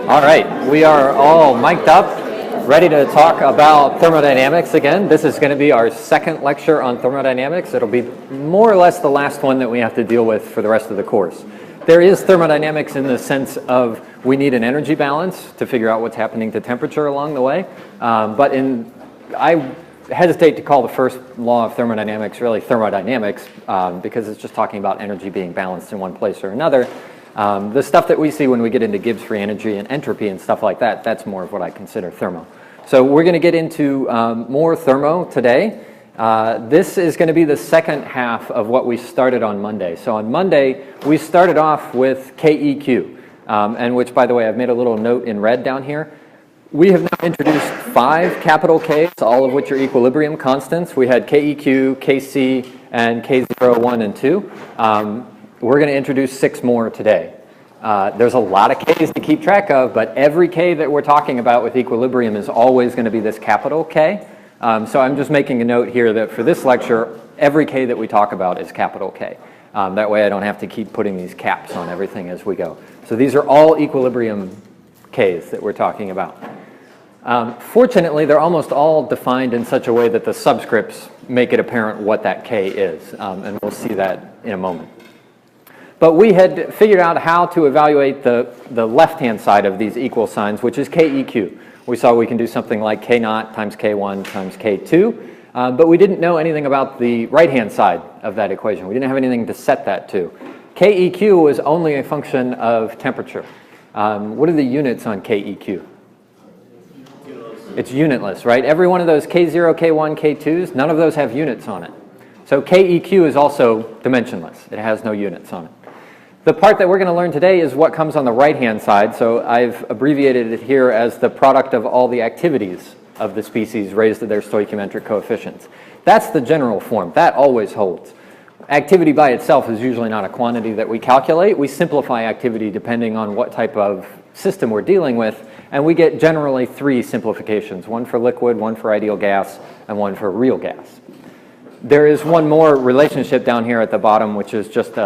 All right, we are all mic'd up, ready to talk about thermodynamics again. This is going to be our second lecture on thermodynamics. It'll be more or less the last one that we have to deal with for the rest of the course. There is thermodynamics in the sense of we need an energy balance to figure out what's happening to temperature along the way. I hesitate to call the first law of thermodynamics really thermodynamics because it's just talking about energy being balanced in one place or another. The stuff that we see when we get into Gibbs free energy and entropy and stuff like that, that's more of what I consider thermo. So we're going to get into more thermo today. This is going to be the second half of what we started on Monday. So on Monday, we started off with KEQ, and which, by the way, I've made a little note in red down here. We have now introduced 5 capital Ks, all of which are equilibrium constants. We had KEQ, KC, and K0, 1, and 2. We're going to introduce 6 more today. There's a lot of Ks to keep track of, but every K that we're talking about with equilibrium is always going to be this capital K. So I'm just making a note here that for this lecture, every K that we talk about is capital K. That way I don't have to keep putting these caps on everything as we go. So these are all equilibrium Ks that we're talking about. Fortunately, they're almost all defined in such a way that the subscripts make it apparent what that K is, and we'll see that in a moment. But we had figured out how to evaluate the left-hand side of these equal signs, which is KEQ. We saw we can do something like K0 times K1 times K2, but we didn't know anything about the right-hand side of that equation. We didn't have anything to set that to. KEQ was only a function of temperature. What are the units on KEQ? It's unitless, right? Every one of those K0, K1, K2s, none of those have units on it. So KEQ is also dimensionless. It has no units on it. The part that we're going to learn today is what comes on the right-hand side. So I've abbreviated it here as the product of all the activities of the species raised to their stoichiometric coefficients. That's the general form. That always holds. Activity by itself is usually not a quantity that we calculate. We simplify activity depending on what type of system we're dealing with, and we get generally 3 simplifications, one for liquid, one for ideal gas, and one for real gas. There is one more relationship down here at the bottom, which is just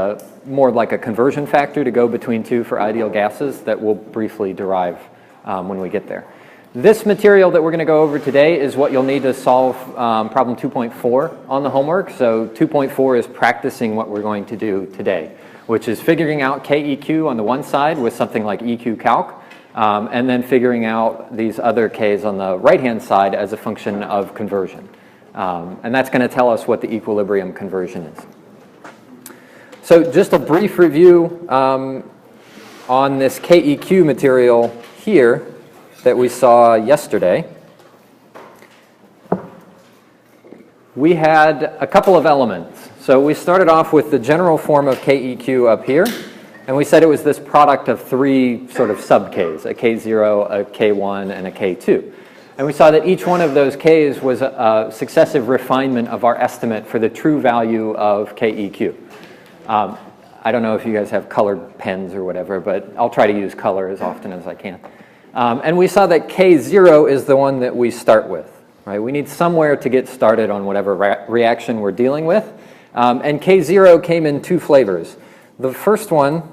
more like a conversion factor to go between 2 for ideal gases that we'll briefly derive when we get there. This material that we're going to go over today is what you'll need to solve problem 2.4 on the homework. So 2.4 is practicing what we're going to do today, which is figuring out KEQ on the one side with something like EQ calc, and then figuring out these other Ks on the right-hand side as a function of conversion. And that's going to tell us what the equilibrium conversion is. So just a brief review on this KEQ material here that we saw yesterday. We had a couple of elements. So we started off with the general form of KEQ up here, and we said it was this product of 3 sort of sub-Ks, a K0, a K1, and a K2. And we saw that each one of those Ks was a successive refinement of our estimate for the true value of KEQ. I don't know if you guys have colored pens or whatever, but I'll try to use color as often as I can. And we saw that K0 is the one that we start with. Right? We need somewhere to get started on whatever reaction we're dealing with. And K0 came in 2 flavors. The first one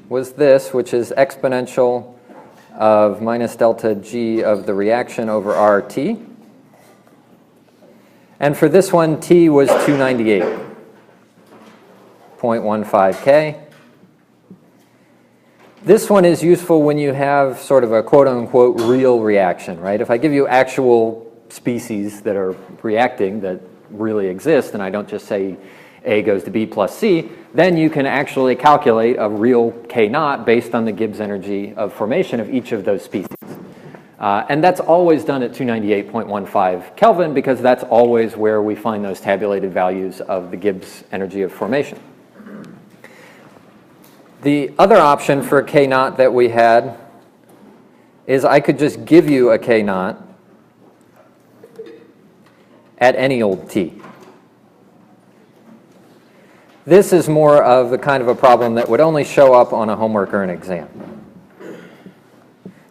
was this, which is exponential of minus delta G of the reaction over RT. And for this one, T was 298.15 K. This one is useful when you have sort of a quote-unquote real reaction, right? If I give you actual species that are reacting that really exist, and I don't just say A goes to B plus C, then you can actually calculate a real K0 based on the Gibbs energy of formation of each of those species. And that's always done at 298.15 Kelvin because that's always where we find those tabulated values of the Gibbs energy of formation. The other option for a K0 that we had is I could just give you a K0 at any old T. This is more of the kind of a problem that would only show up on a homework or an exam.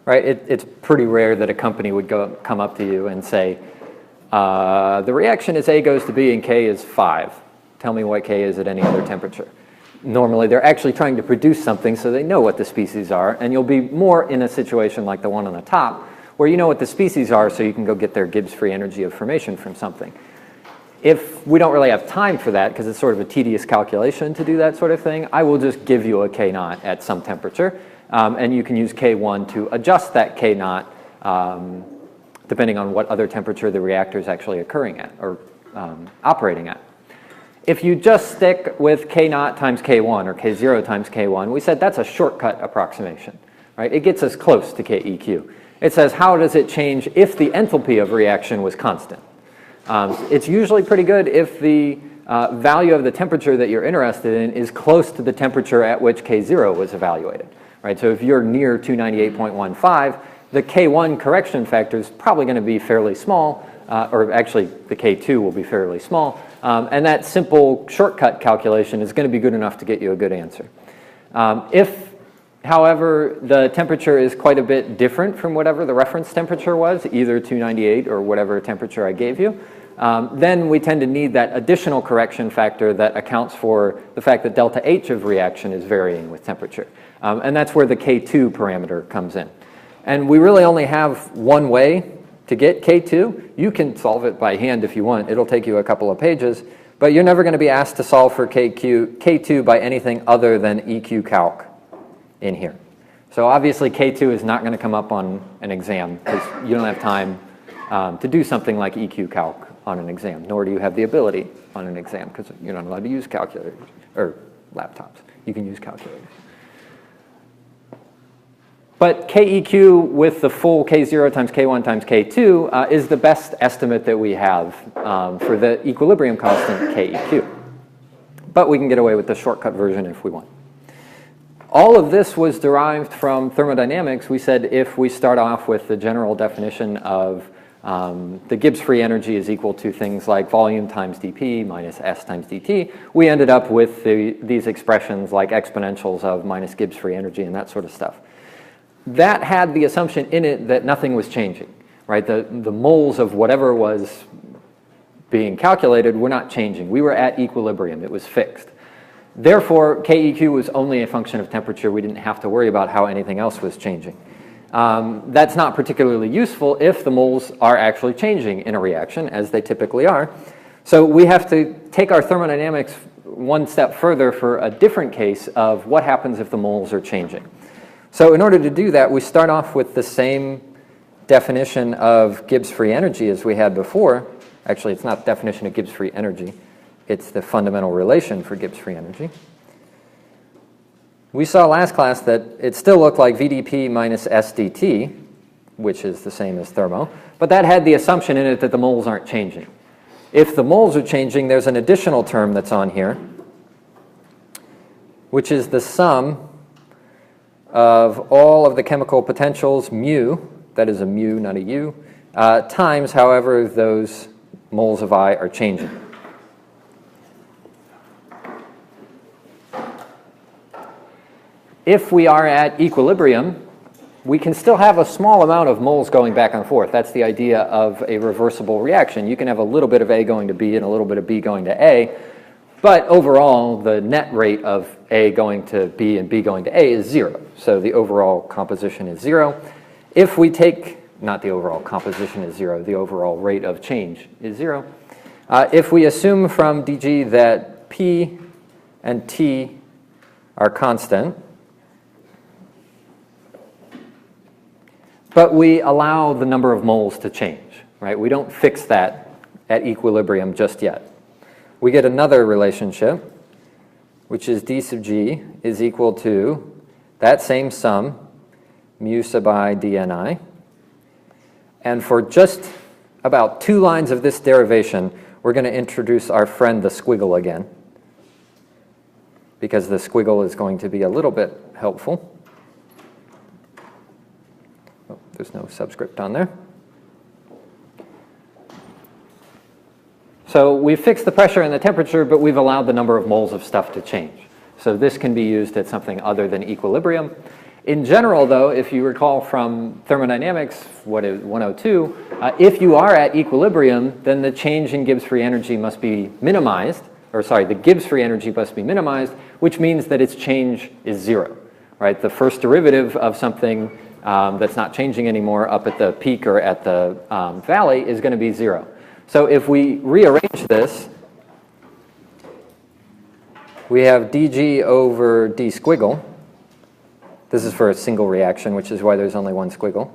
Right? It's pretty rare that a company would come up to you and say, the reaction is A goes to B and K is 5. Tell me what K is at any other temperature. normally they're actually trying to produce something so they know what the species are, and you'll be more in a situation like the one on the top, where you know what the species are so you can go get their Gibbs free energy of formation from something. If we don't really have time for that, because it's sort of a tedious calculation to do that sort of thing, I will just give you a K naught at some temperature, and you can use K1 to adjust that K naught depending on what other temperature the reactor is actually occurring at or operating at. If you just stick with K naught times K1 or K0 times K1, we said that's a shortcut approximation, right? It gets us close to KEQ. It says how does it change if the enthalpy of reaction was constant? It's usually pretty good if the value of the temperature that you're interested in is close to the temperature at which K0 was evaluated, right? So if you're near 298.15, the K1 correction factor is probably going to be fairly small, or actually the K2 will be fairly small, and that simple shortcut calculation is going to be good enough to get you a good answer. If, however, the temperature is quite a bit different from whatever the reference temperature was, either 298 or whatever temperature I gave you, then we tend to need that additional correction factor that accounts for the fact that delta H of reaction is varying with temperature. And that's where the K2 parameter comes in. And we really only have one way to get K2. You can solve it by hand if you want. It'll take you a couple of pages. But you're never going to be asked to solve for K2 by anything other than EQ calc in here. So obviously K2 is not going to come up on an exam because you don't have time to do something like EQ calc on an exam, nor do you have the ability on an exam because you're not allowed to use calculators or laptops. You can use calculators. But KEQ with the full K0 times K1 times K2 is the best estimate that we have for the equilibrium constant KEQ. But we can get away with the shortcut version if we want. All of this was derived from thermodynamics. We said if we start off with the general definition of the Gibbs free energy is equal to things like volume times dP minus S times dt, we ended up with these expressions like exponentials of minus Gibbs free energy and that sort of stuff. That had the assumption in it that nothing was changing, right? The moles of whatever was being calculated were not changing. We were at equilibrium. It was fixed. Therefore, KEQ was only a function of temperature. We didn't have to worry about how anything else was changing. That's not particularly useful if the moles are actually changing in a reaction, as they typically are. So we have to take our thermodynamics one step further for a different case of what happens if the moles are changing. So in order to do that, we start off with the same definition of Gibbs free energy as we had before. Actually, it's not the definition of Gibbs free energy. It's the fundamental relation for Gibbs free energy. We saw last class that it still looked like VdP minus SdT, which is the same as thermo, but that had the assumption in it that the moles aren't changing. If the moles are changing, there's an additional term that's on here, which is the sum of all of the chemical potentials mu, that is a mu, not a u, times however those moles of I are changing. If we are at equilibrium, we can still have a small amount of moles going back and forth. That's the idea of a reversible reaction. You can have a little bit of A going to B and a little bit of B going to A, but overall, the net rate of A going to B and B going to A is 0. So the overall composition is 0. If we take, not the overall composition is 0, the overall rate of change is 0. If we assume from dG that P and T are constant, but we allow the number of moles to change, right? We don't fix that at equilibrium just yet. We get another relationship, which is d sub g is equal to that same sum, mu sub I dni. And for just about 2 lines of this derivation, we're going to introduce our friend the squiggle again, because the squiggle is going to be a little bit helpful. Oh, there's no subscript on there. So we've fixed the pressure and the temperature, but we've allowed the number of moles of stuff to change. So this can be used at something other than equilibrium. In general, though, if you recall from thermodynamics, what is 102, if you are at equilibrium, then the change in Gibbs free energy must be minimized or sorry, the Gibbs free energy must be minimized, which means that its change is 0, right? The first derivative of something that's not changing anymore up at the peak or at the valley is going to be 0. So if we rearrange this, we have dg over d squiggle. This is for a single reaction, which is why there's only one squiggle.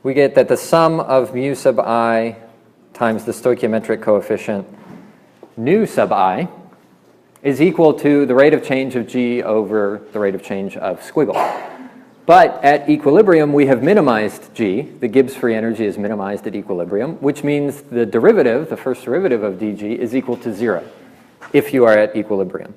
We get that the sum of mu sub I times the stoichiometric coefficient nu sub I is equal to the rate of change of g over the rate of change of squiggle. But at equilibrium, we have minimized g. The Gibbs free energy is minimized at equilibrium, which means the derivative, the first derivative of dg, is equal to 0 if you are at equilibrium.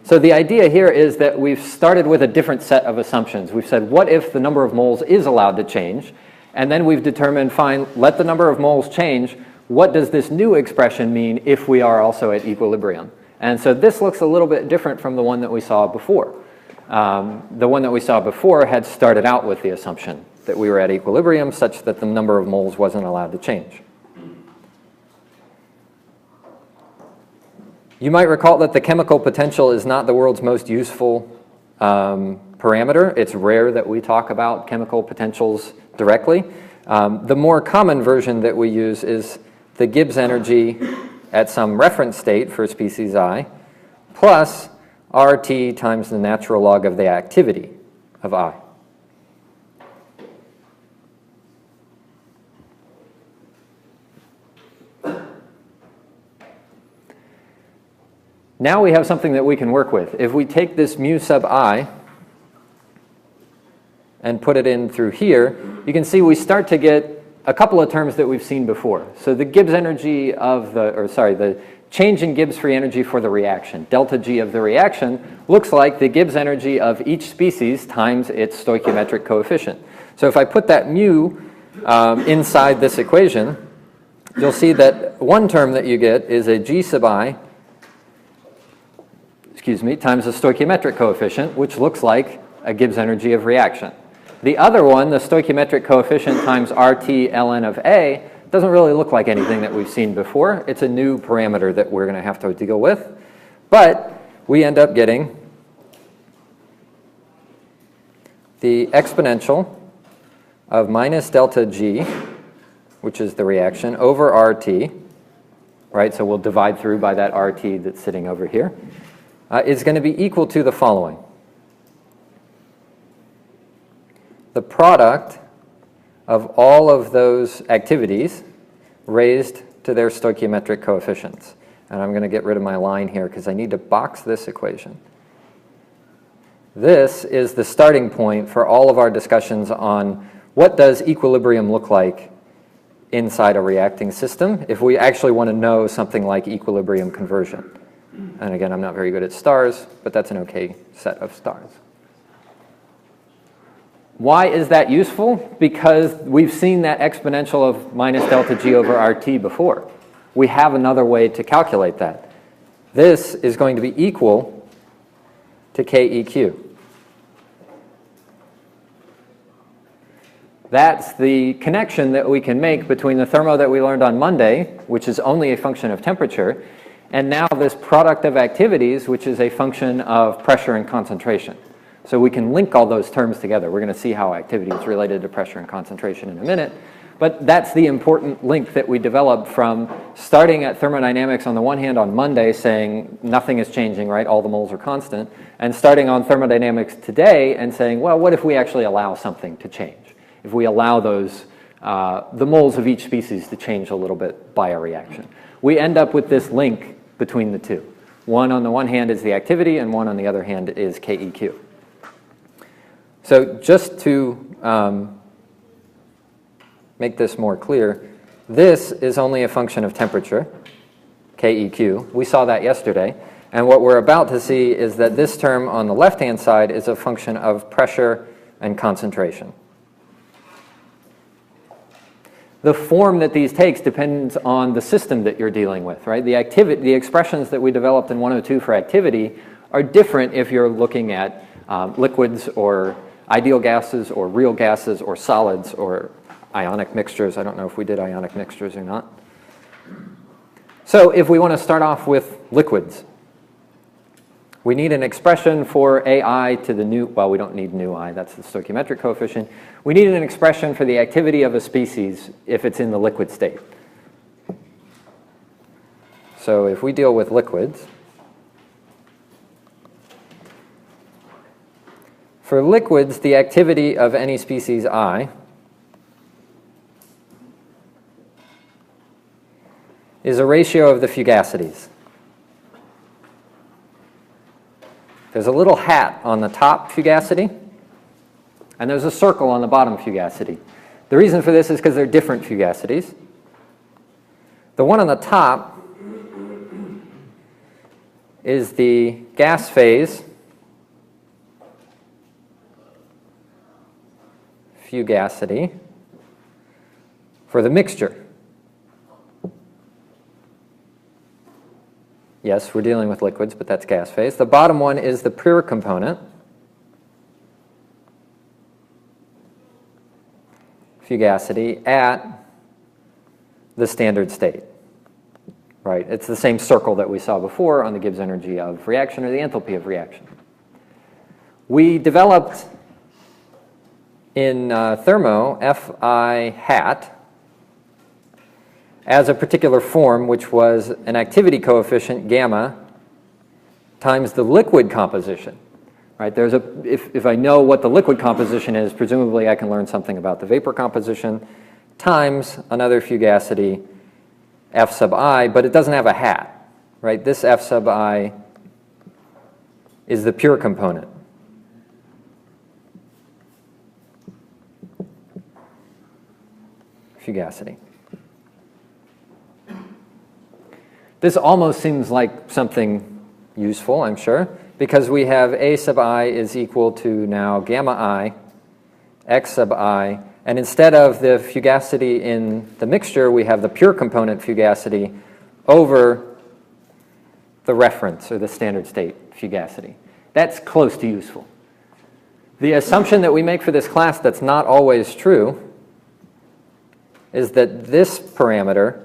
So the idea here is that we've started with a different set of assumptions. We've said, what if the number of moles is allowed to change? And then we've determined, fine, let the number of moles change. What does this new expression mean if we are also at equilibrium? And so this looks a little bit different from the one that we saw before. The one that we saw before had started out with the assumption that we were at equilibrium such that the number of moles wasn't allowed to change. You might recall that the chemical potential is not the world's most useful parameter. It's rare that we talk about chemical potentials directly. The more common version that we use is the Gibbs energy at some reference state for species I plus RT times the natural log of the activity of I. Now we have something that we can work with. If we take this mu sub I and put it in through here, you can see we start to get a couple of terms that we've seen before. So the Gibbs energy of the change in Gibbs free energy for the reaction, delta G of the reaction, looks like the Gibbs energy of each species times its stoichiometric coefficient. So if I put that mu inside this equation, you'll see that one term that you get is a G sub I times the stoichiometric coefficient, which looks like a Gibbs energy of reaction. The other one, the stoichiometric coefficient times RT ln of A, doesn't really look like anything that we've seen before. It's a new parameter that we're going to have to deal with. But we end up getting the exponential of minus delta G, which is the reaction, over RT, right? So we'll divide through by that RT that's sitting over here. Is going to be equal to the following. The product of all of those activities raised to their stoichiometric coefficients. And I'm going to get rid of my line here because I need to box this equation. This is the starting point for all of our discussions on what does equilibrium look like inside a reacting system if we actually want to know something like equilibrium conversion. And again, I'm not very good at stars, but that's an okay set of stars. Why is that useful? Because we've seen that exponential of minus delta G over RT before. We have another way to calculate that. This is going to be equal to KEQ. That's the connection that we can make between the thermo that we learned on Monday, which is only a function of temperature, and now this product of activities, which is a function of pressure and concentration. So we can link all those terms together. We're going to see how activity is related to pressure and concentration in a minute. But that's the important link that we developed from starting at thermodynamics on the one hand on Monday saying nothing is changing, right? All the moles are constant. And starting on thermodynamics today and saying, well, what if we actually allow something to change? If we allow those, the moles of each species to change a little bit by a reaction. We end up with this link between the two. One on the one hand is the activity, and one on the other hand is KEQ. So just to make this more clear, this is only a function of temperature, KEQ. We saw that yesterday. And what we're about to see is that this term on the left-hand side is a function of pressure and concentration. The form that these takes depends on the system that you're dealing with, right? The expressions that we developed in 102 for activity are different if you're looking at liquids or ideal gases or real gases or solids or ionic mixtures. I don't know if we did ionic mixtures or not. So if we want to start off with liquids, we need an expression for AI to the nu, well, we don't need nu I, that's the stoichiometric coefficient. We need an expression for the activity of a species if it's in the liquid state. So if we deal with liquids, for liquids, the activity of any species I is a ratio of the fugacities. There's a little hat on the top fugacity, and there's a circle on the bottom fugacity. The reason for this is because they're different fugacities. The one on the top is the gas phase fugacity for the mixture. Yes, we're dealing with liquids, but that's gas phase. The bottom one is the pure component, fugacity, at the standard state. Right? It's the same circle that we saw before on the Gibbs energy of reaction or the enthalpy of reaction. We developed in thermo Fi hat as a particular form, which was an activity coefficient, gamma, times the liquid composition. Right? If I know what the liquid composition is, presumably I can learn something about the vapor composition, times another fugacity, F sub I, but it doesn't have a hat. Right? This F sub I is the pure component. Fugacity. This almost seems like something useful, I'm sure, because we have A sub I is equal to now gamma I, X sub I, and instead of the fugacity in the mixture, we have the pure component fugacity over the reference or the standard state fugacity. That's close to useful. The assumption that we make for this class that's not always true is that this parameter,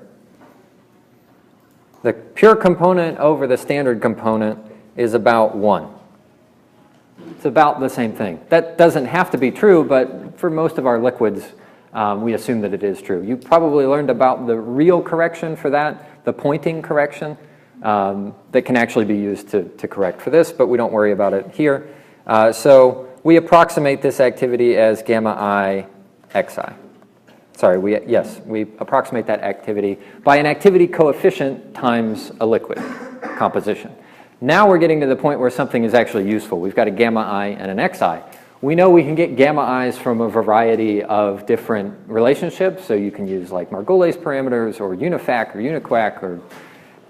the pure component over the standard component, is about 1. It's about the same thing. That doesn't have to be true, but for most of our liquids, we assume that it is true. You probably learned about the real correction for that, the pointing correction, that can actually be used to correct for this, but we don't worry about it here. So we approximate this activity as gamma I xi. Sorry, we approximate that activity by an activity coefficient times a liquid composition. Now we're getting to the point where something is actually useful. We've got a gamma I and an xi. We know we can get gamma i's from a variety of different relationships, so you can use like Margulies parameters or unifac or uniquac or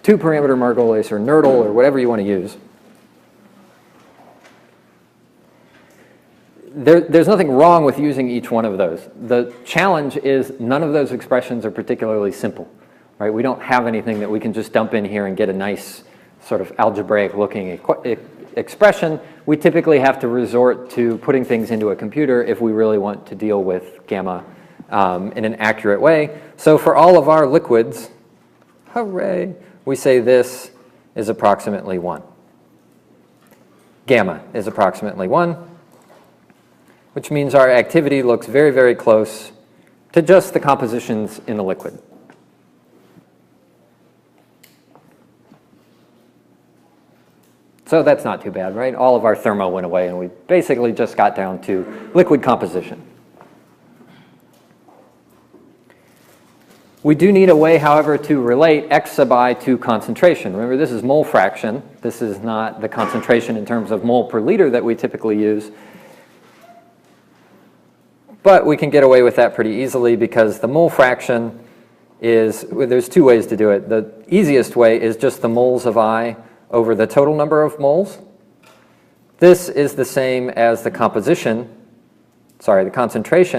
two-parameter Margulies or Nerdle or whatever you want to use. There's nothing wrong with using each one of those. The challenge is none of those expressions are particularly simple. Right? We don't have anything that we can just dump in here and get a nice sort of algebraic looking expression. We typically have to resort to putting things into a computer if we really want to deal with gamma in an accurate way. So for all of our liquids, hooray, we say this is approximately 1. Gamma is approximately 1. Which means our activity looks very, very close to just the compositions in the liquid. So that's not too bad, right? All of our thermo went away, and we basically just got down to liquid composition. We do need a way, however, to relate X sub I to concentration. Remember, this is mole fraction. This is not the concentration in terms of mole per liter that we typically use. But we can get away with that pretty easily because the mole fraction is, there's two ways to do it. The easiest way is just the moles of I over the total number of moles. This is the same as the concentration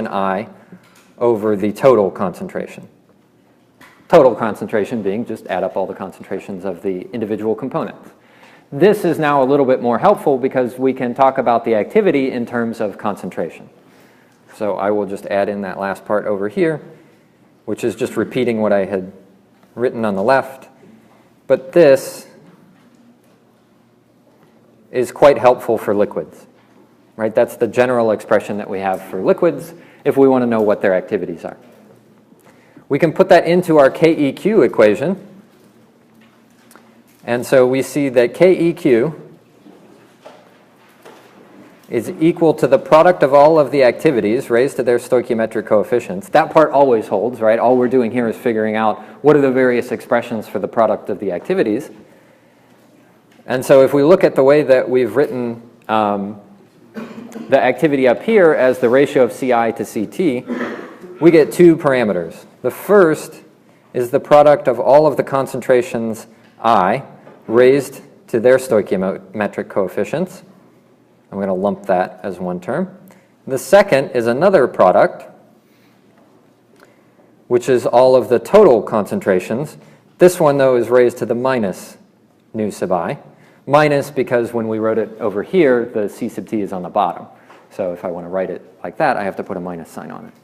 I over the total concentration. Total concentration being just add up all the concentrations of the individual components. This is now a little bit more helpful because we can talk about the activity in terms of concentration. So I will just add in that last part over here, which is just repeating what I had written on the left. but this is quite helpful for liquids, right? That's the general expression that we have for liquids if we want to know what their activities are. We can put that into our KEQ equation. And so we see that KEQ is equal to the product of all of the activities raised to their stoichiometric coefficients. That part always holds, right? All we're doing here is figuring out what are the various expressions for the product of the activities. And so if we look at the way that we've written the activity up here as the ratio of Ci to Ct, we get two parameters. The first is the product of all of the concentrations I raised to their stoichiometric coefficients. I'm going to lump that as one term. The second is another product, which is all of the total concentrations. This one, though, is raised to the minus nu sub I. Minus because when we wrote it over here, the C sub t is on the bottom. So if I want to write it like that, I have to put a minus sign on it.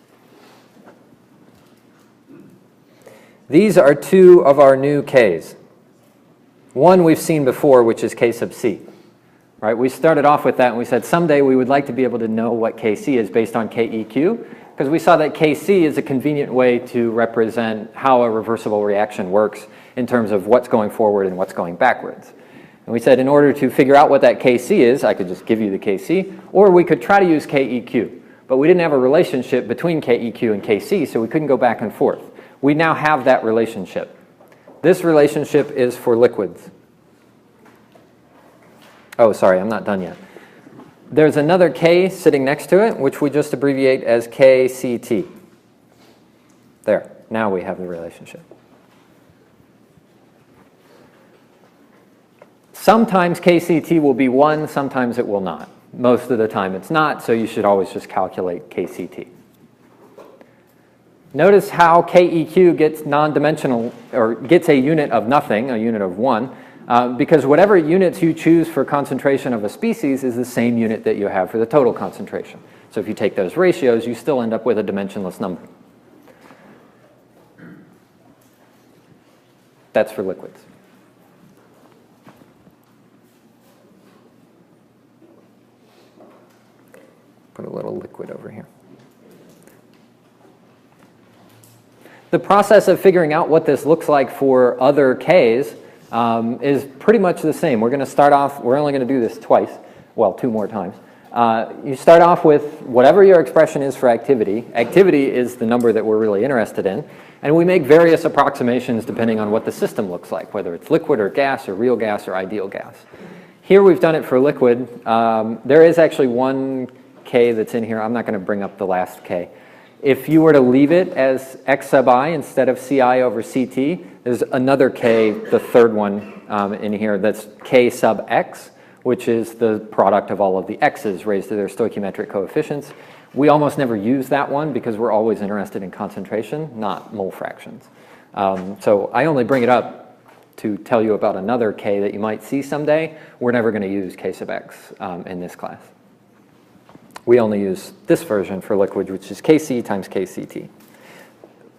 These are two of our new k's. One we've seen before, which is k sub c. Right? We started off with that and we said someday we would like to be able to know what Kc is based on KEQ, because we saw that Kc is a convenient way to represent how a reversible reaction works in terms of what's going forward and what's going backwards. And we said in order to figure out what that Kc is, I could just give you the Kc, or we could try to use KEQ. But we didn't have a relationship between KEQ and Kc, so we couldn't go back and forth. We now have that relationship. This relationship is for liquids. Oh, sorry, I'm not done yet. There's another K sitting next to it, which we just abbreviate as KCT. There, now we have the relationship. Sometimes KCT will be 1, sometimes it will not. Most of the time it's not, so you should always just calculate KCT. Notice how KEQ gets non-dimensional, or gets a unit of nothing, a unit of 1, because whatever units you choose for concentration of a species is the same unit that you have for the total concentration. So if you take those ratios, you still end up with a dimensionless number. That's for liquids. Put a little liquid over here. The process of figuring out what this looks like for other Ks is pretty much the same. We're going to start off, we're only going to do this twice, well, 2 more times. You start off with whatever your expression is for activity. Activity is the number that we're really interested in. And we make various approximations depending on what the system looks like, whether it's liquid or gas or real gas or ideal gas. Here we've done it for liquid. There is actually one K that's in here. I'm not going to bring up the last K. If you were to leave it as x sub I instead of Ci over Ct, there's another K, the third one in here, that's K sub x, which is the product of all of the x's raised to their stoichiometric coefficients. We almost never use that one because we're always interested in concentration, not mole fractions. So I only bring it up to tell you about another K that you might see someday. We're never going to use K sub x in this class. We only use this version for liquid, which is Kc times Kct.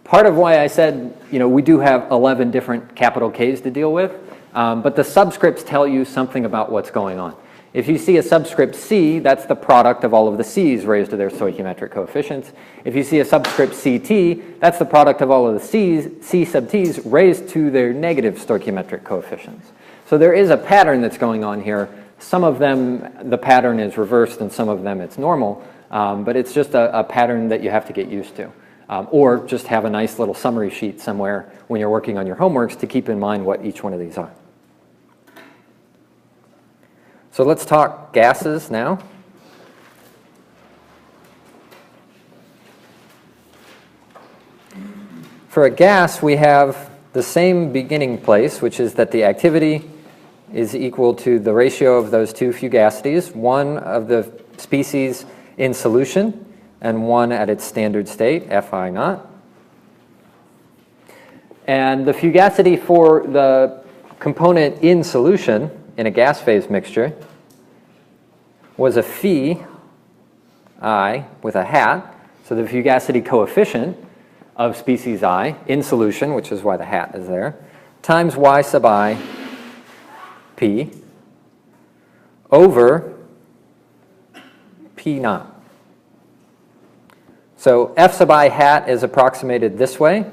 Part of why I said, we do have 11 different capital Ks to deal with, but the subscripts tell you something about what's going on. If you see a subscript C, that's the product of all of the C's raised to their stoichiometric coefficients. If you see a subscript Ct, that's the product of all of the C's, C sub t's raised to their negative stoichiometric coefficients. So there is a pattern that's going on here. Some of them, the pattern is reversed, and some of them it's normal, but it's just a pattern that you have to get used to. Or just have a nice little summary sheet somewhere when you're working on your homeworks to keep in mind what each one of these are. So let's talk gases now. For a gas, we have the same beginning place, which is that the activity is equal to the ratio of those two fugacities, one of the species in solution and one at its standard state, Fi naught. And the fugacity for the component in solution in a gas phase mixture was a phi I with a hat. So the fugacity coefficient of species I in solution, which is why the hat is there, times y sub I p over p naught. So f sub I hat is approximated this way,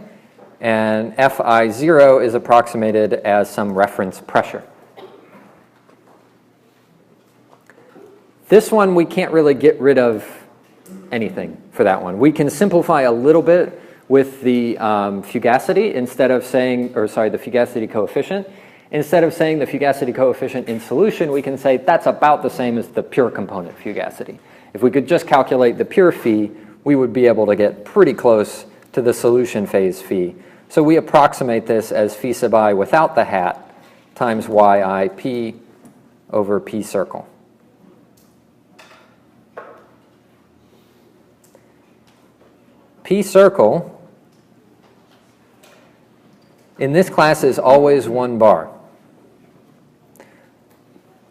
and Fi0 is approximated as some reference pressure. This one, we can't really get rid of anything for that one. We can simplify a little bit with the fugacity instead of saying, or sorry, the fugacity coefficient. Instead of saying the fugacity coefficient in solution, we can say that's about the same as the pure component fugacity. If we could just calculate the pure phi, we would be able to get pretty close to the solution phase phi. So we approximate this as phi sub I without the hat times yi p over p circle. P circle in this class is always 1 bar.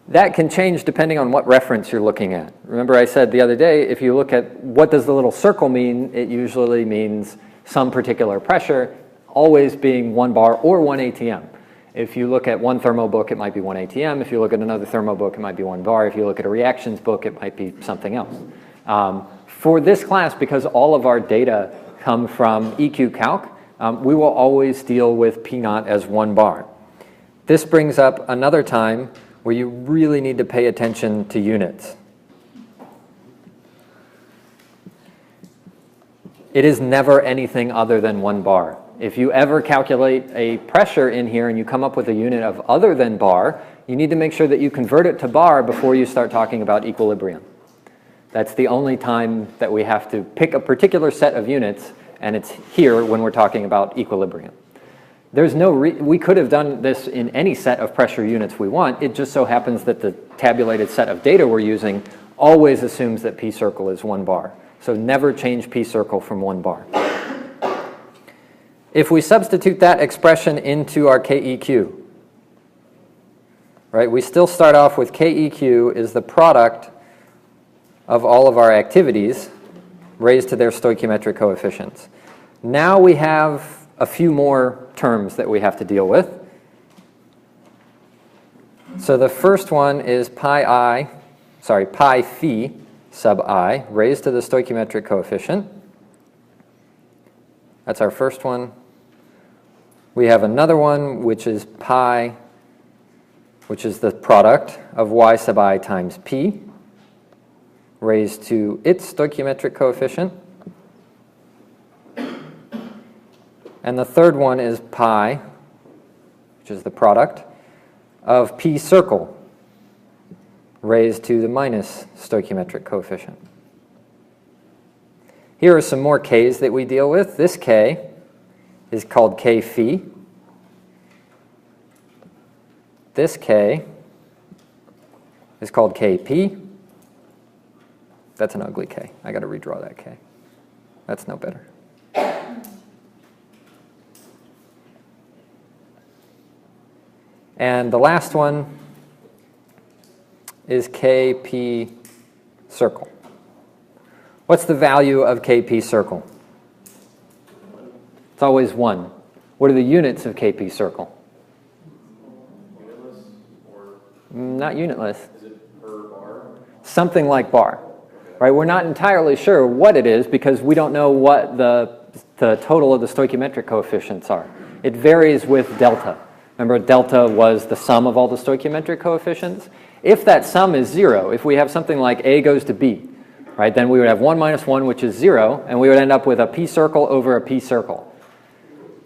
That can change depending on what reference you're looking at. Remember I said the other day, if you look at what does the little circle mean, it usually means some particular pressure, always being 1 bar or 1 ATM. If you look at one thermo book, it might be 1 ATM. If you look at another thermo book, it might be 1 bar. If you look at a reactions book, it might be something else. For this class, because all of our data come from EQ Calc, we will always deal with P naught as 1 bar. This brings up another time where you really need to pay attention to units. It is never anything other than 1 bar. If you ever calculate a pressure in here and you come up with a unit of other than bar, you need to make sure that you convert it to bar before you start talking about equilibrium. That's the only time that we have to pick a particular set of units, and it's here when we're talking about equilibrium. There's no we could have done this in any set of pressure units we want. It just so happens that the tabulated set of data we're using always assumes that P circle is 1 bar. So never change P circle from 1 bar. If we substitute that expression into our KEQ, right, we still start off with KEQ is the product of all of our activities raised to their stoichiometric coefficients. Now we have a few more terms that we have to deal with. So the first one is pi phi sub I raised to the stoichiometric coefficient. That's our first one. We have another one which is pi, which is the product of y sub I times p raised to its stoichiometric coefficient. And the third one is pi, which is the product of p circle raised to the minus stoichiometric coefficient. Here are some more k's that we deal with. This k is called Kphi. This k is called Kp. That's an ugly K. I got to redraw that K. That's no better. And the last one is Kp circle. What's the value of Kp circle? It's always 1. What are the units of Kp circle? Unitless or? Not unitless. Is it per bar? Something like bar. Right? We're not entirely sure what it is because we don't know what the total of the stoichiometric coefficients are. It varies with delta. Remember, delta was the sum of all the stoichiometric coefficients. If that sum is 0, if we have something like A goes to B, right, then we would have 1 minus 1, which is 0, and we would end up with a P circle over a P circle,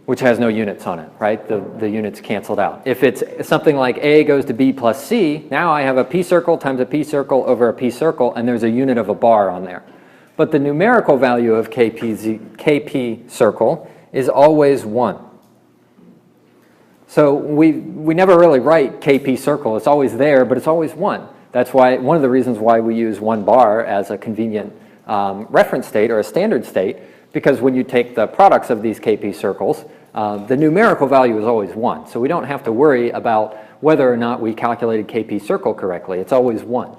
which has no units on it, right? The units canceled out. If it's something like A goes to B plus C, now I have a P circle times a P circle over a P circle, and there's a unit of a bar on there. But the numerical value of Kp circle is always 1. So we never really write Kp circle. It's always there, but it's always 1. That's why one of the reasons why we use 1 bar as a convenient reference state or a standard state, because when you take the products of these Kp circles, the numerical value is always 1. So we don't have to worry about whether or not we calculated Kp circle correctly. It's always 1.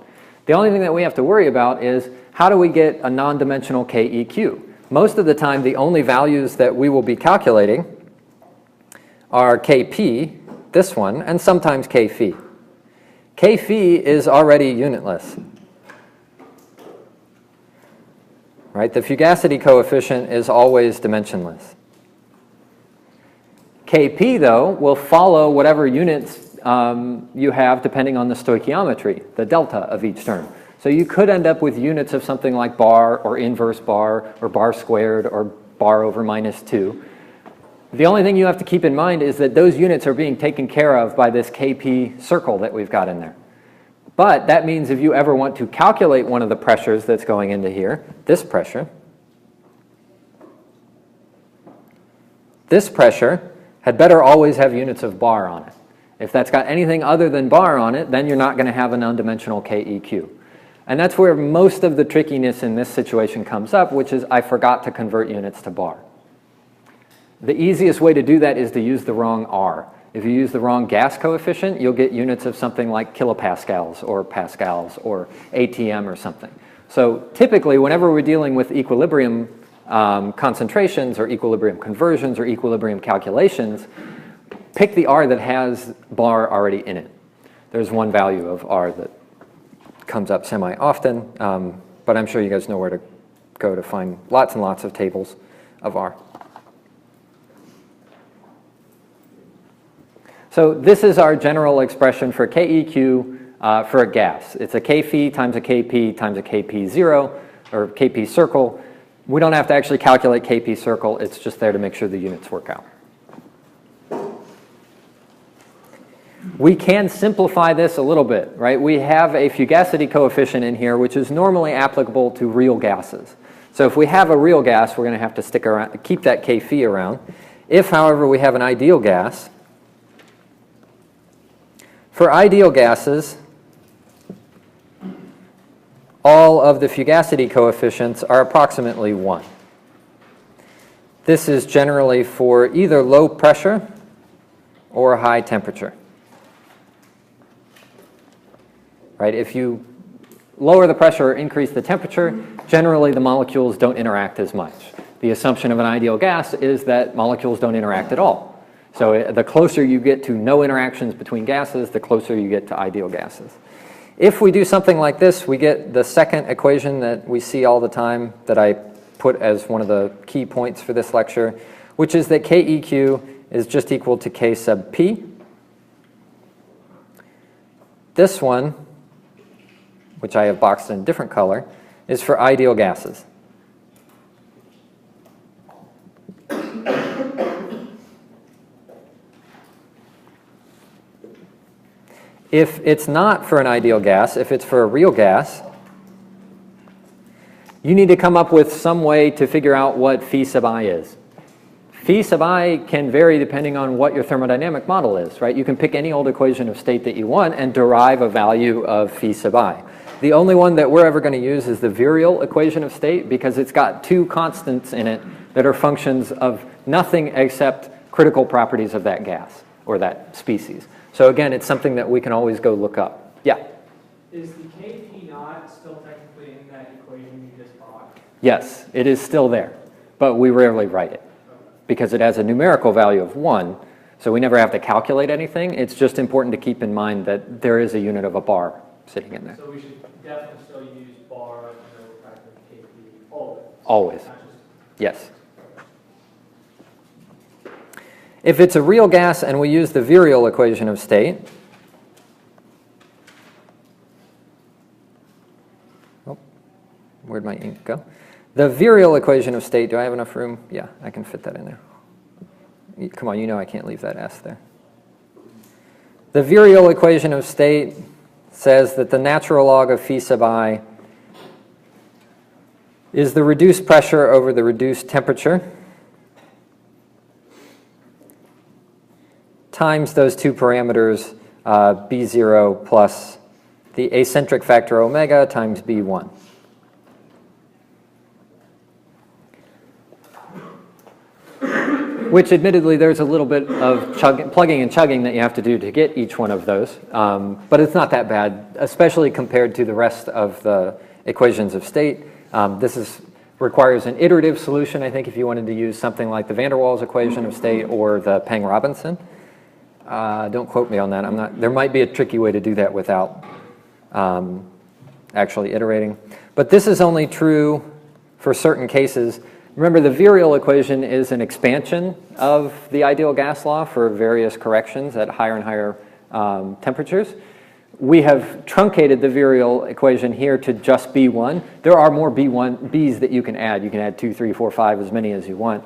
The only thing that we have to worry about is how do we get a non-dimensional KEQ? Most of the time, the only values that we will be calculating are Kp, this one, and sometimes Kphi. Kphi is already unitless. Right? The fugacity coefficient is always dimensionless. Kp, though, will follow whatever units you have depending on the stoichiometry, the delta of each term. So you could end up with units of something like bar or inverse bar or bar squared or bar over -2. The only thing you have to keep in mind is that those units are being taken care of by this Kp circle that we've got in there. But that means if you ever want to calculate one of the pressures that's going into here, this pressure had better always have units of bar on it. If that's got anything other than bar on it, then you're not going to have a non-dimensional KEQ. And that's where most of the trickiness in this situation comes up, which is I forgot to convert units to bar. The easiest way to do that is to use the wrong R. If you use the wrong gas coefficient, you'll get units of something like kilopascals or pascals or ATM or something. So typically, whenever we're dealing with equilibrium concentrations or equilibrium conversions or equilibrium calculations, pick the R that has bar already in it. There's one value of R that comes up semi-often, but I'm sure you guys know where to go to find lots and lots of tables of R. So this is our general expression for KEQ for a gas. It's a Kphi times a Kp times a Kp0, or Kp circle. We don't have to actually calculate Kp circle. It's just there to make sure the units work out. We can simplify this a little bit, right? We have a fugacity coefficient in here, which is normally applicable to real gases. So if we have a real gas, we're going to have to stick around, keep that Kphi around. If, however, we have an ideal gas, for ideal gases, all of the fugacity coefficients are approximately 1. This is generally for either low pressure or high temperature. Right? If you lower the pressure or increase the temperature, generally the molecules don't interact as much. The assumption of an ideal gas is that molecules don't interact at all. So the closer you get to no interactions between gases, the closer you get to ideal gases. If we do something like this, we get the second equation that we see all the time that I put as one of the key points for this lecture, which is that KEQ is just equal to K sub P. This one, which I have boxed in a different color, is for ideal gases. If it's not for an ideal gas, if it's for a real gas, you need to come up with some way to figure out what phi sub I is. Phi sub I can vary depending on what your thermodynamic model is, right? You can pick any old equation of state that you want and derive a value of phi sub I. The only one that we're ever going to use is the virial equation of state because it's got two constants in it that are functions of nothing except critical properties of that gas or that species. So again, it's something that we can always go look up. Yeah? Is the Kp naught still technically in that equation you just brought? Yes, it is still there, but we rarely write it because it has a numerical value of 1, so we never have to calculate anything. It's just important to keep in mind that there is a unit of a bar sitting in there. So we should definitely still use bar and no factor of Kp always? Always. Not just... Yes. If it's a real gas and we use the virial equation of state, oh, where'd my ink go? The virial equation of state, do I have enough room? Yeah, I can fit that in there. Come on, you know I can't leave that S there. The virial equation of state says that the natural log of phi sub I is the reduced pressure over the reduced temperature times those two parameters, B0 plus the acentric factor omega times B1. Which admittedly there's a little bit of plugging and chugging that you have to do to get each one of those, but it's not that bad, especially compared to the rest of the equations of state. This is requires an iterative solution, I think, if you wanted to use something like the van der Waals equation of state or the Peng-Robinson. Don't quote me on that. There might be a tricky way to do that without actually iterating. But this is only true for certain cases. Remember, the virial equation is an expansion of the ideal gas law for various corrections at higher and higher temperatures. We have truncated the virial equation here to just B1. There are more B's that you can add. You can add 2, 3, 4, 5, as many as you want.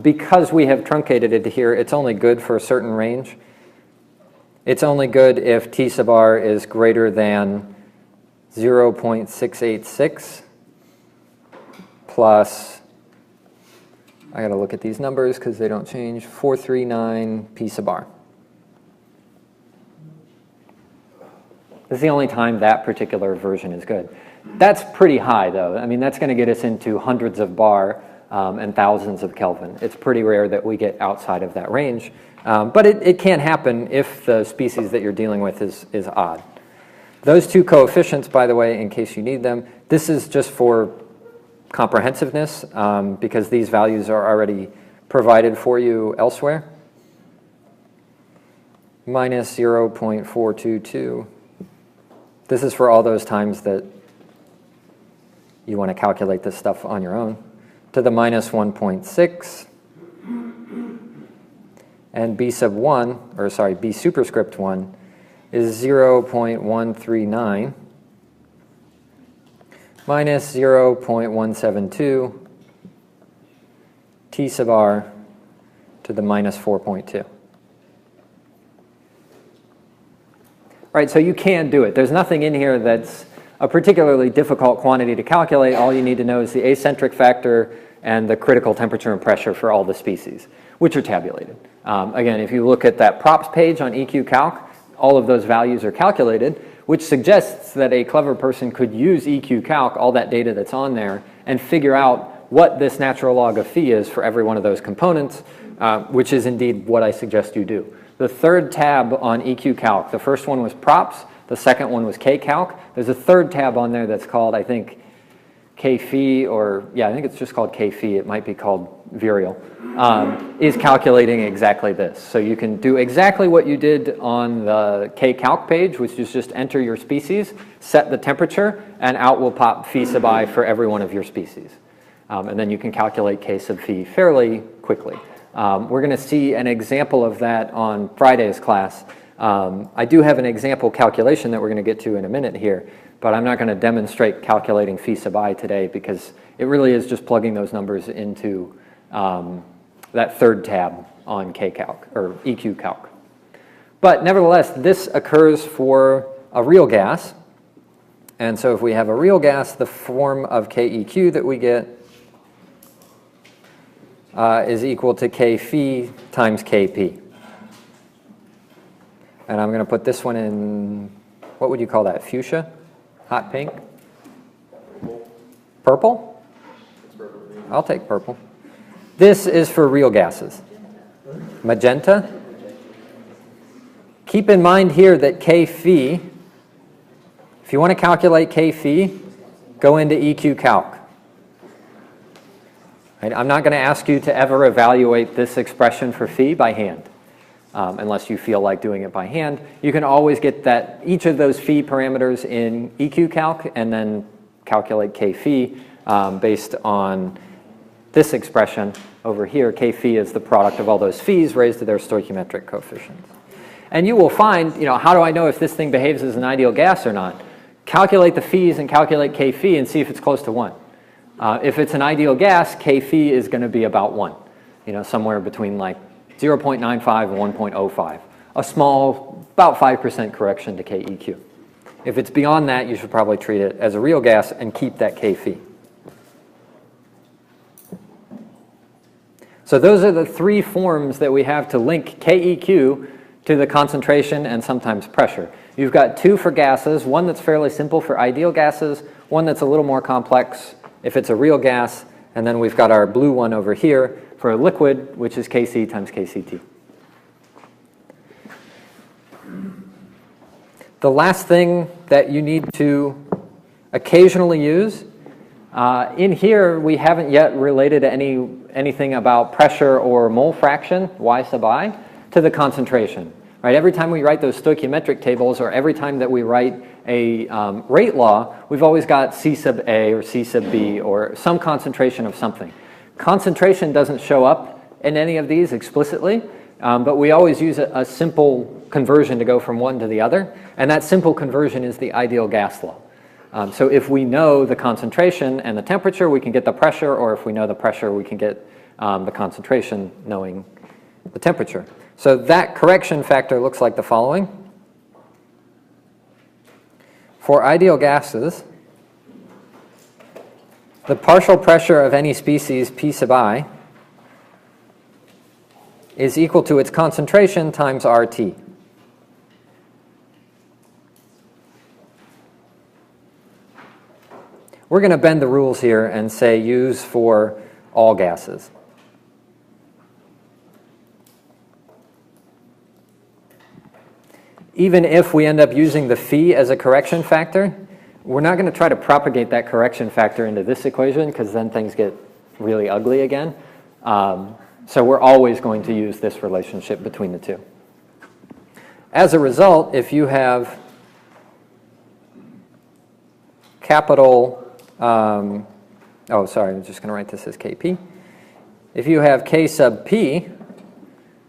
Because we have truncated it here, it's only good for a certain range. It's only good if T sub r is greater than 0.686 plus, I gotta look at these numbers because they don't change, 439 P sub r. This is the only time that particular version is good. That's pretty high, though. I mean, that's going to get us into hundreds of bar and thousands of Kelvin. It's pretty rare that we get outside of that range. But it can happen if the species that you're dealing with is odd. Those two coefficients, by the way, in case you need them, this is just for comprehensiveness because these values are already provided for you elsewhere. Minus 0.422. This is for all those times that you want to calculate this stuff on your own. To the minus 1.6. And B sub 1, or sorry, B superscript 1 is 0.139 minus 0.172 T sub r to the minus 4.2. Right, so you can do it. There's nothing in here that's a particularly difficult quantity to calculate. All you need to know is the acentric factor and the critical temperature and pressure for all the species, which are tabulated. Again, if you look at that props page on EQ Calc, all of those values are calculated, which suggests that a clever person could use EQ Calc, all that data that's on there, and figure out what this natural log of phi is for every one of those components, which is indeed what I suggest you do. The third tab on EQ Calc, the first one was props, the second one was K-Calc. There's a third tab on there that's called, I think, Kphi, or yeah, I think it's just called Kphi. It might be called virial, is calculating exactly this. So you can do exactly what you did on the K-Calc page, which is just enter your species, set the temperature, and out will pop phi sub I for every one of your species. And then you can calculate K sub phi fairly quickly. We're going to see an example of that on Friday's class. I do have an example calculation that we're going to get to in a minute here, but I'm not going to demonstrate calculating phi sub I today because it really is just plugging those numbers into that third tab on K-Calc or EQ Calc. But nevertheless, this occurs for a real gas. And so if we have a real gas, the form of KEQ that we get is equal to Kphi times Kp. And I'm going to put this one in, what would you call that, fuchsia? Hot pink? Purple? I'll take purple. This is for real gases. Magenta. Keep in mind here that Kphi, if you want to calculate Kphi, go into EQ Calc. Right? I'm not going to ask you to ever evaluate this expression for phi by hand, unless you feel like doing it by hand. You can always get that each of those phi parameters in EQ Calc and then calculate Kphi based on this expression over here. Kphi is the product of all those phis raised to their stoichiometric coefficients. And you will find, how do I know if this thing behaves as an ideal gas or not? Calculate the phis and calculate Kphi and see if it's close to 1. If it's an ideal gas, Kphi is going to be about 1, somewhere between like 0.95 and 1.05. A small, about 5% correction to KEQ. If it's beyond that, you should probably treat it as a real gas and keep that Kphi. So those are the three forms that we have to link KEQ to the concentration and sometimes pressure. You've got two for gases, one that's fairly simple for ideal gases, one that's a little more complex if it's a real gas, and then we've got our blue one over here for a liquid, which is Kc times Kct. The last thing that you need to occasionally use In here, we haven't yet related anything about pressure or mole fraction, y sub I, to the concentration. Right? Every time we write those stoichiometric tables, or every time that we write a rate law, we've always got C sub A or C sub B or some concentration of something. Concentration doesn't show up in any of these explicitly, but we always use a simple conversion to go from one to the other, and that simple conversion is the ideal gas law. So if we know the concentration and the temperature, we can get the pressure, or if we know the pressure, we can get the concentration knowing the temperature. So that correction factor looks like the following. For ideal gases, the partial pressure of any species, P sub I, is equal to its concentration times RT. We're going to bend the rules here and say use for all gases. Even if we end up using the phi as a correction factor, we're not going to try to propagate that correction factor into this equation, because then things get really ugly again. So we're always going to use this relationship between the two. As a result, if you have capital, I'm just going to write this as Kp. If you have K sub P,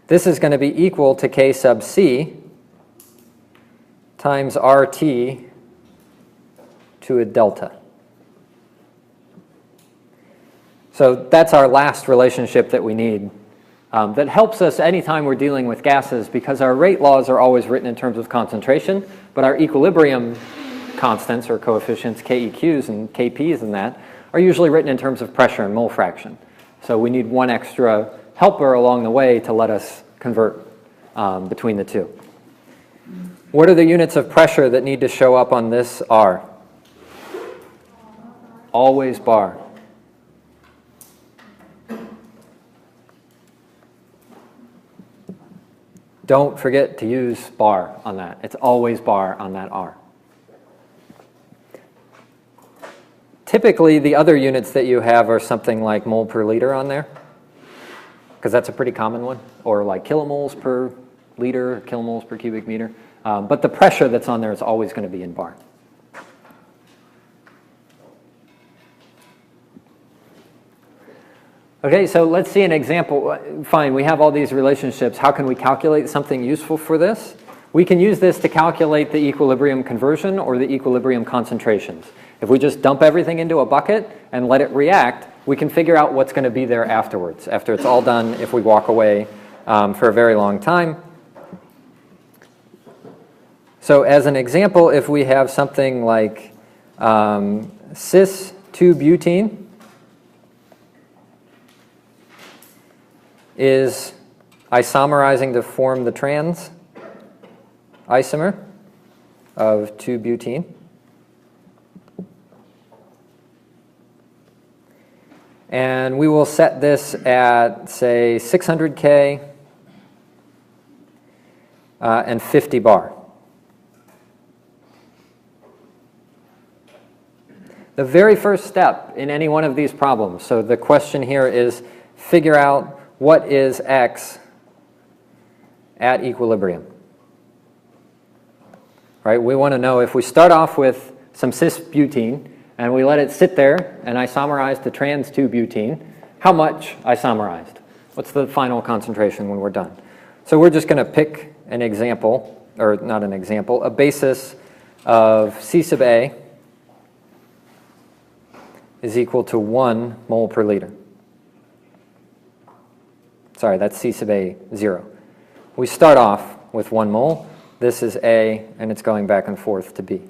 this is going to be equal to K sub C times RT to a delta. So that's our last relationship that we need. That helps us anytime we're dealing with gases, because our rate laws are always written in terms of concentration, but our equilibrium constants or coefficients, KEQs and KPs and that, are usually written in terms of pressure and mole fraction. So we need one extra helper along the way to let us convert between the two. What are the units of pressure that need to show up on this R? Always bar. Don't forget to use bar on that. It's always bar on that R. Typically, the other units that you have are something like mole per liter on there, because that's a pretty common one, or like kilomoles per liter, kilomoles per cubic meter. But the pressure that's on there is always going to be in bar. Okay, so let's see an example. Fine, we have all these relationships. How can we calculate something useful for this? We can use this to calculate the equilibrium conversion or the equilibrium concentrations. If we just dump everything into a bucket and let it react, we can figure out what's going to be there afterwards, after it's all done, if we walk away for a very long time. So as an example, if we have something like cis-2-butene is isomerizing to form the trans isomer of 2-butene. And we will set this at, say, 600 K and 50 bar. The very first step in any one of these problems, so the question here is figure out what is X at equilibrium. Right? We want to know if we start off with some cis-butene and we let it sit there and isomerize to trans-2-butene, how much isomerized? What's the final concentration when we're done? So we're just going to pick an example, or not an example, a basis of C sub A is equal to 1 mole per liter. Sorry, that's C sub A 0. We start off with 1 mole. This is A, and it's going back and forth to B.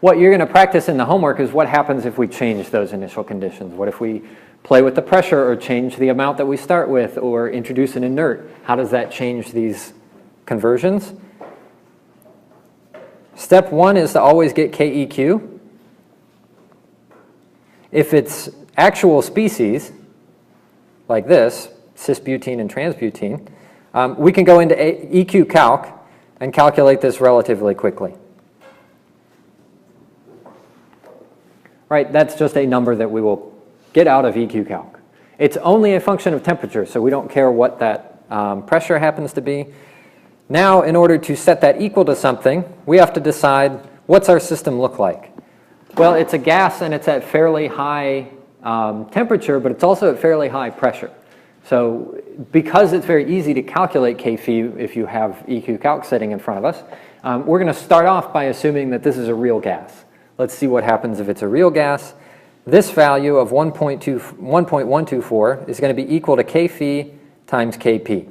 What you're going to practice in the homework is what happens if we change those initial conditions. What if we play with the pressure or change the amount that we start with or introduce an inert? How does that change these conversions? Step 1 is to always get KEQ. If it's actual species, like this, cis-butene and trans-butene, we can go into EQ calc and calculate this relatively quickly. right? That's just a number that we will get out of EQ calc. It's only a function of temperature, so we don't care what that pressure happens to be. Now, in order to set that equal to something, we have to decide, what's our system look like? Well, it's a gas and it's at fairly high temperature, but it's also at fairly high pressure. So because it's very easy to calculate Kphi if you have EQ calc sitting in front of us, we're going to start off by assuming that this is a real gas. Let's see what happens if it's a real gas. This value of 1.124 is going to be equal to Kphi times Kp.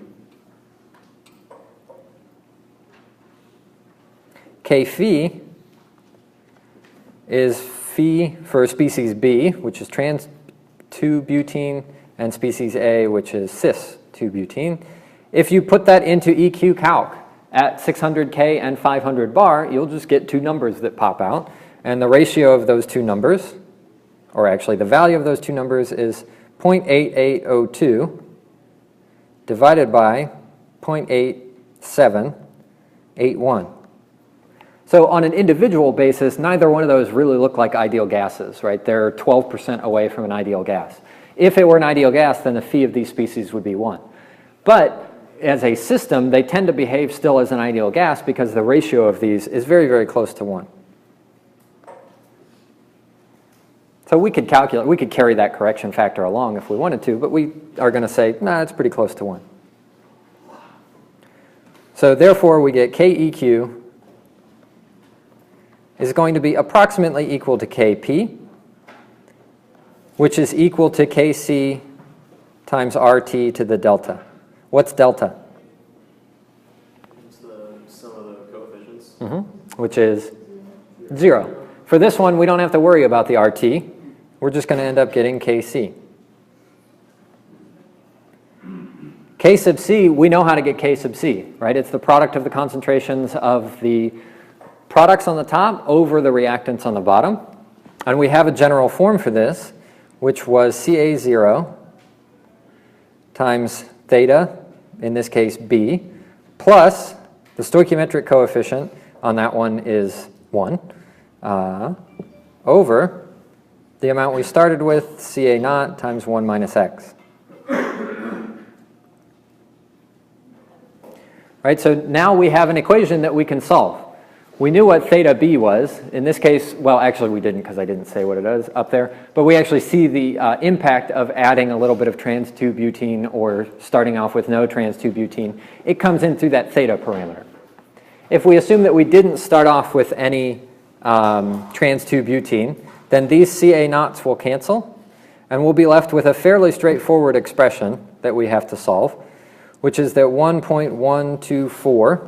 Kphi is phi for species B, which is trans 2-butene, and species A, which is cis 2-butene. If you put that into EQ calc at 600 K and 500 bar, you'll just get two numbers that pop out. And the ratio of those two numbers, or actually the value of those two numbers, is 0.8802 divided by 0.8781. So on an individual basis, neither one of those really look like ideal gases, right? They're 12% away from an ideal gas. If it were an ideal gas, then the phi of these species would be 1. But as a system, they tend to behave still as an ideal gas because the ratio of these is very, very close to 1. So we could calculate, we could carry that correction factor along if we wanted to, but we are going to say, nah, it's pretty close to 1. So therefore, we get Keq is going to be approximately equal to Kp, which is equal to Kc times RT to the delta. What's delta? It's the sum of the coefficients. Which is 0. For this one, we don't have to worry about the RT. We're just going to end up getting Kc. K sub C, we know how to get K sub C, right? It's the product of the concentrations of the products on the top over the reactants on the bottom. And we have a general form for this, which was Ca0 times theta, in this case B, plus the stoichiometric coefficient on that one is 1, over the amount we started with, Ca0 times 1 minus x. Right, so now we have an equation that we can solve. We knew what theta B was. In this case, well, actually we didn't because I didn't say what it is up there. But we actually see the impact of adding a little bit of trans 2-butene or starting off with no trans 2-butene. It comes in through that theta parameter. If we assume that we didn't start off with any trans 2-butene, then these Ca naughts will cancel, and we'll be left with a fairly straightforward expression that we have to solve, which is that 1.124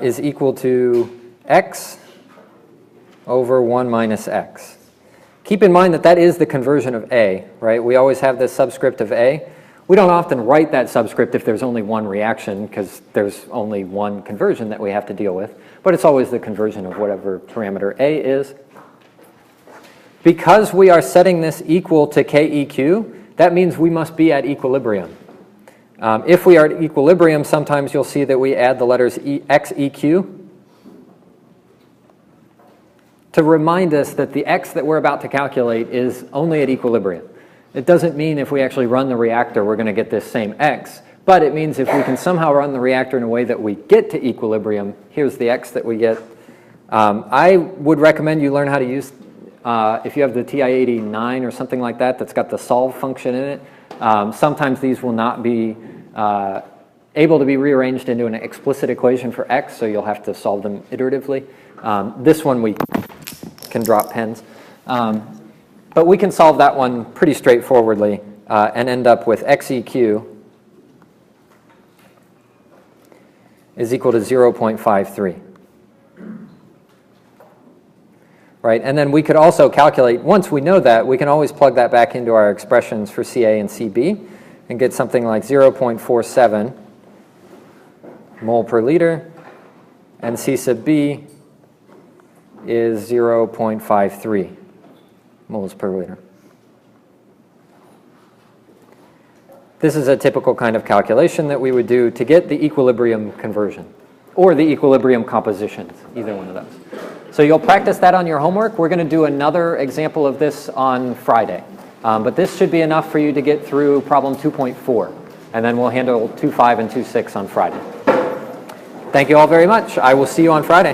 is equal to x over 1 minus x. Keep in mind that that is the conversion of A, right? We always have this subscript of A. We don't often write that subscript if there's only one reaction because there's only one conversion that we have to deal with, but it's always the conversion of whatever parameter A is. Because we are setting this equal to Keq, that means we must be at equilibrium. If we are at equilibrium, sometimes you'll see that we add the letters xeq to remind us that the x that we're about to calculate is only at equilibrium. It doesn't mean if we actually run the reactor we're going to get this same x, but it means if we can somehow run the reactor in a way that we get to equilibrium, here's the x that we get. I would recommend you learn how to use, if you have the TI-89 or something like that that's got the solve function in it. Sometimes these will not be able to be rearranged into an explicit equation for x, so you'll have to solve them iteratively. This one we can drop pens. But we can solve that one pretty straightforwardly and end up with xeq is equal to 0.53. Right, and then we could also calculate, once we know that, we can always plug that back into our expressions for Ca and Cb and get something like 0.47 mole per liter, and C sub B is 0.53 moles per liter. This is a typical kind of calculation that we would do to get the equilibrium conversion, or the equilibrium compositions, either one of those. So you'll practice that on your homework. We're going to do another example of this on Friday. But this should be enough for you to get through problem 2.4. And then we'll handle 2.5 and 2.6 on Friday. Thank you all very much. I will see you on Friday.